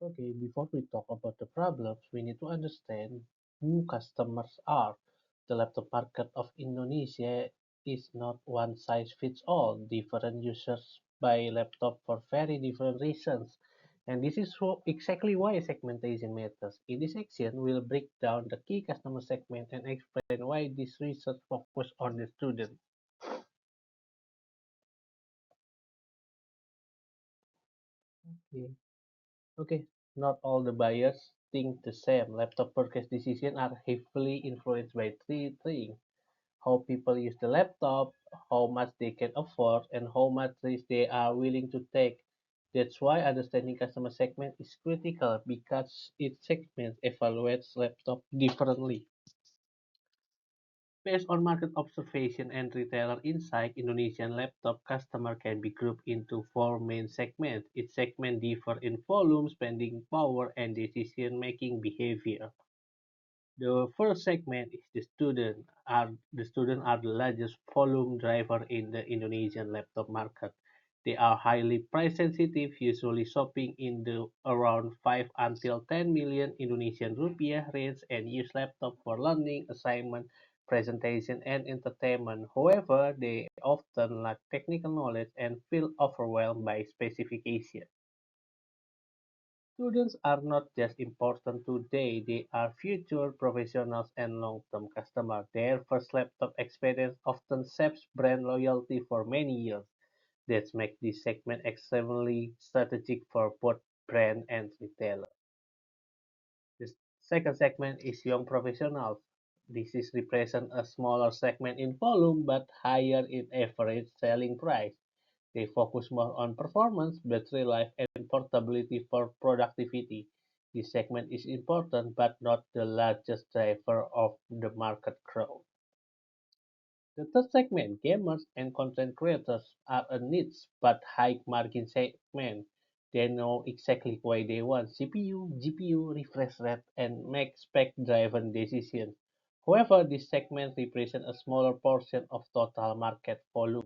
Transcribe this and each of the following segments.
Okay, before we talk about the problems, we need to understand who customers are. The laptop market of Indonesia is not one size fits all. Different users buy laptop for very different reasons. And this is exactly why segmentation matters. In this section, we'll break down the key customer segment and explain why this research focus on the student. Okay. Okay, not all the buyers think the same. Laptop purchase decisions are heavily influenced by three things: how people use the laptop, how much they can afford, and how much risk they are willing to take. That's why understanding customer segment is critical because each segment evaluates laptop differently. Based on market observation and retailer insight, Indonesian laptop customer can be grouped into four main segments. Each segment differs in volume, spending power, and decision-making behavior. The first segment is the students are the largest volume driver in the Indonesian laptop market. They are highly price sensitive, usually shopping in the around 5 until 10 million Indonesian rupiah range and use laptop for learning, assignment, presentation, and entertainment. However, they often lack technical knowledge and feel overwhelmed by specifications. Students are not just important today, they are future professionals and long-term customers. Their first laptop experience often shapes brand loyalty for many years. That makes this segment extremely strategic for both brand and retailer. The second segment is young professionals. This is represent a smaller segment in volume but higher in average selling price. They focus more on performance, battery life, and portability for productivity. This segment is important but not the largest driver of the market growth. The third segment, gamers and content creators, are a niche but high margin segment. They know exactly why they want CPU, GPU, refresh rate, and make spec driven decisions. However, this segment represents a smaller portion of total market volume.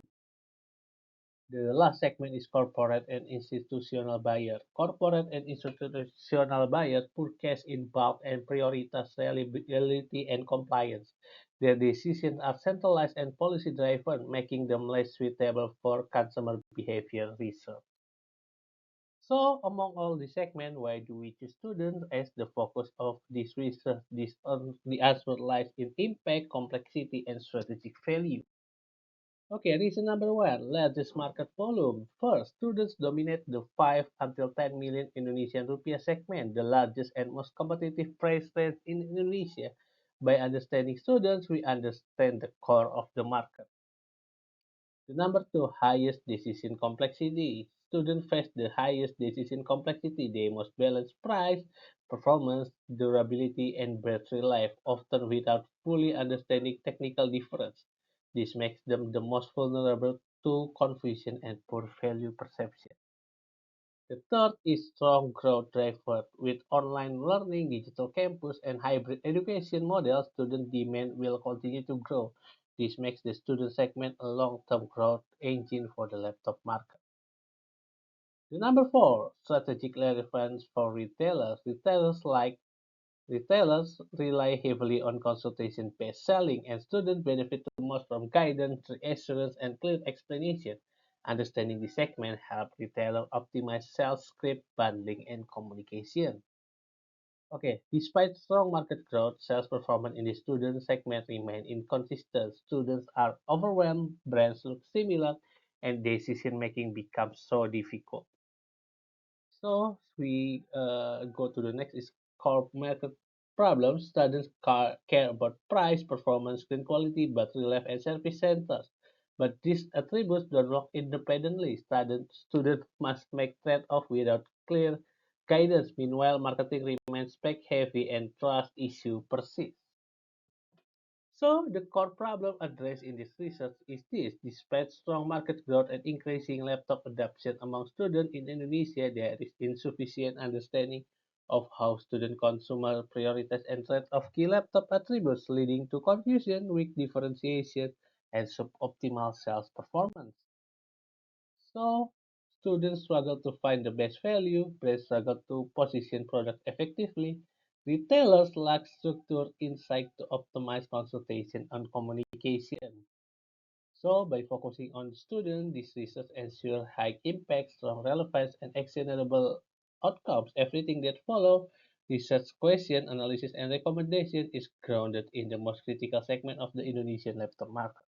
The last segment is corporate and institutional buyer. Corporate and institutional buyers purchase in bulk and prioritize reliability and compliance. Their decisions are centralized and policy driven, making them less suitable for consumer behavior research. So, among all the segments, why do we choose students as the focus of this research? The answer lies in impact, complexity, and strategic value. Okay, reason number one, largest market volume. First, students dominate the 5 until 10 million Indonesian rupiah segment, the largest and most competitive price range in Indonesia. By understanding students, we understand the core of the market. The number two, highest decision complexity. Students face the highest decision complexity. They must balance price, performance, durability, and battery life, often without fully understanding technical difference. This makes them the most vulnerable to confusion and poor value perception. The third is strong growth driver. With online learning, digital campus, and hybrid education models, student demand will continue to grow. This makes the student segment a long-term growth engine for the laptop market. The number four, strategic relevance for retailers. Retailers rely heavily on consultation-based selling, and students benefit the most from guidance, reassurance, and clear explanation. Understanding the segment helps retailers optimize sales script, bundling, and communication. Okay, despite strong market growth, sales performance in the student segment remain inconsistent. Students are overwhelmed, brands look similar, and decision making becomes so difficult. So we go to the next is core market problems. Students care about price, performance, screen quality, battery life, and service centers. But these attributes don't work independently. Students must make trade-off without clear guidance. Meanwhile, marketing remains spec-heavy and trust issue persist. So the core problem addressed in this research is this: despite strong market growth and increasing laptop adoption among students in Indonesia, there is insufficient understanding of how student consumer prioritize and trade off key laptop attributes, leading to confusion, weak differentiation, and suboptimal sales performance. So students struggle to find the best value, brands struggle to position products effectively, retailers lack structured insight to optimize consultation and communication. So, by focusing on the student, this research ensures high impact, strong relevance, and actionable outcomes. Everything that follows, research question, analysis, and recommendation, is grounded in the most critical segment of the Indonesian laptop market.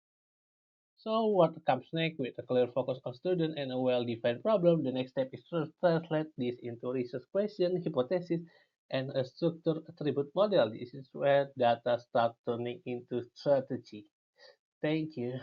So, what comes next? With a clear focus on student and a well-defined problem, the next step is to translate this into research question, hypothesis, and a structured attribute model. This is where data start turning into strategy. Thank you.